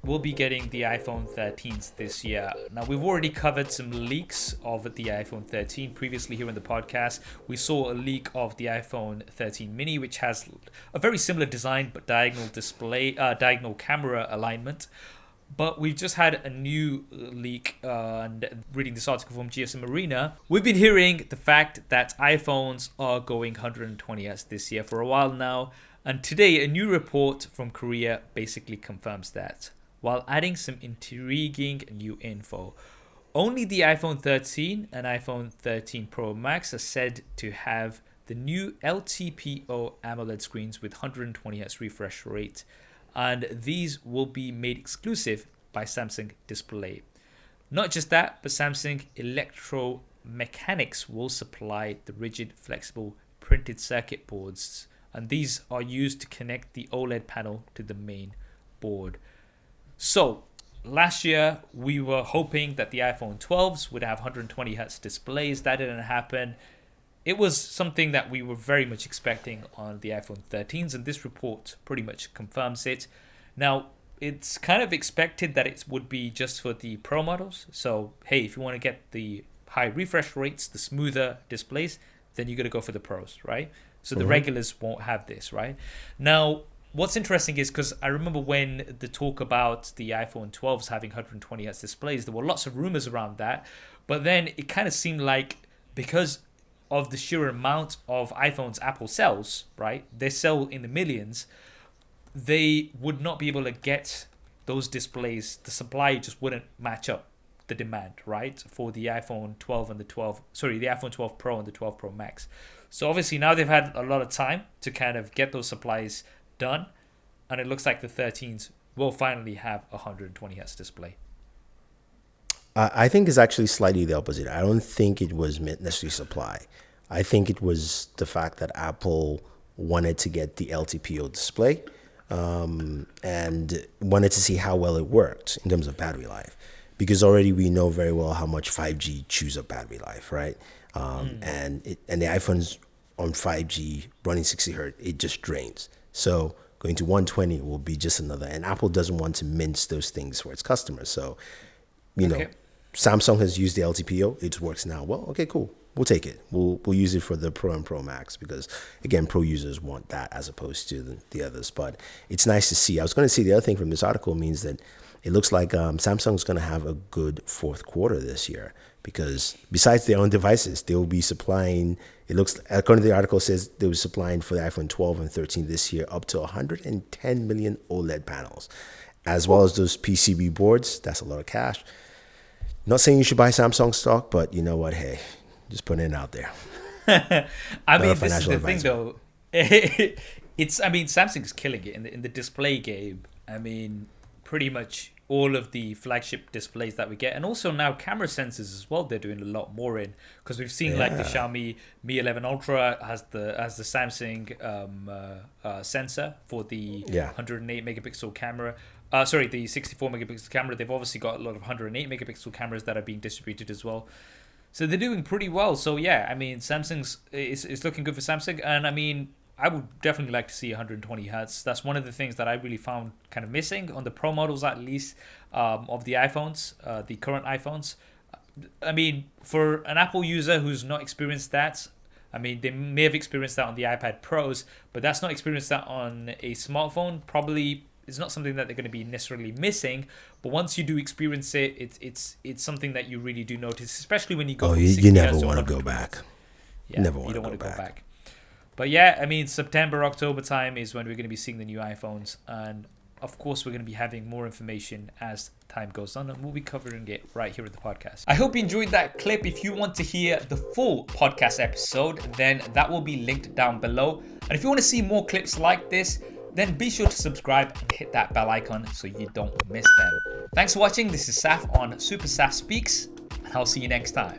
we'll be getting the iPhone 13s this year. Now, we've already covered some leaks of the iPhone 13 previously here in the podcast. We saw a leak of the iPhone 13 mini, which has a very similar design but diagonal camera alignment. But we've just had a new leak, and reading this article from GSM Arena, we've been hearing the fact that iPhones are going 120Hz this year for a while now. And today, a new report from Korea basically confirms that, while adding some intriguing new info. Only the iPhone 13 and iPhone 13 Pro Max are said to have the new LTPO AMOLED screens with 120Hz refresh rate, and these will be made exclusive by Samsung Display. Not just that, but Samsung Electromechanics will supply the rigid, flexible printed circuit boards, and these are used to connect the OLED panel to the main board. So, last year we were hoping that the iPhone 12s would have 120Hz displays. That didn't happen. It was something that we were very much expecting on the iPhone 13s, and this report pretty much confirms it. Now, it's kind of expected that it would be just for the Pro models. So, hey, if you want to get the high refresh rates, the smoother displays, then you're going to go for the Pros, right? So the regulars won't have this, right? Now, what's interesting is because I remember when the talk about the iPhone 12s having 120Hz displays, there were lots of rumors around that. But then it kind of seemed like because of the sheer amount of iPhones Apple sells, right? They sell in the millions. They would not be able to get those displays. The supply just wouldn't match up the demand, right? For the iPhone 12 and the iPhone 12 Pro and the 12 Pro Max. So obviously now they've had a lot of time to kind of get those supplies done, and it looks like the 13s will finally have a 120Hz display. I think it's actually slightly the opposite. I don't think it was necessarily supply. I think it was the fact that Apple wanted to get the LTPO display and wanted to see how well it worked in terms of battery life. Because already we know very well how much 5G chews up battery life, right? And the iPhones on 5G running 60 hertz, it just drains. So going to 120 will be just another. And Apple doesn't want to mince those things for its customers. So, you know, Samsung has used the LTPO. It works now. Well, okay, cool. We'll take it. We'll use it for the Pro and Pro Max because, again, Pro users want that as opposed to the others. But it's nice to see. I was going to say the other thing from this article means that it looks like Samsung's going to have a good fourth quarter this year because besides their own devices, they will be supplying, it looks, according to the article, says they were supplying for the iPhone 12 and 13 this year up to 110 million OLED panels, as well as those PCB boards. That's a lot of cash. Not saying you should buy Samsung stock, but you know what? Hey, just putting it out there. I mean, this is the thing, though. Samsung's killing it in the display game. I mean, pretty much all of the flagship displays that we get, and also now camera sensors as well. They're doing a lot more in because we've seen like the Xiaomi Mi 11 Ultra has the Samsung sensor for the 108 megapixel camera. The 64 megapixel camera. They've obviously got a lot of 108 megapixel cameras that are being distributed as well. So they're doing pretty well. So yeah, I mean, Samsung's is looking good for Samsung, and I mean, I would definitely like to see 120 Hz. That's one of the things that I really found kind of missing on the Pro models, at least, of the iPhones, the current iPhones. I mean, for an Apple user who's not experienced that, I mean, they may have experienced that on the iPad Pros, but that's not experienced that on a smartphone. Probably it's not something that they're going to be necessarily missing, but once you do experience it, it's something that you really do notice, especially when you go. You never want to go back. Yeah, never want to go back. But yeah, I mean, September, October time is when we're going to be seeing the new iPhones, and of course we're going to be having more information as time goes on, and we'll be covering it right here at the podcast. I hope you enjoyed that clip. If you want to hear the full podcast episode, then that will be linked down below. And if you want to see more clips like this, then be sure to subscribe and hit that bell icon so you don't miss them. Thanks for watching. This is Saf on Super Saf Speaks, and I'll see you next time.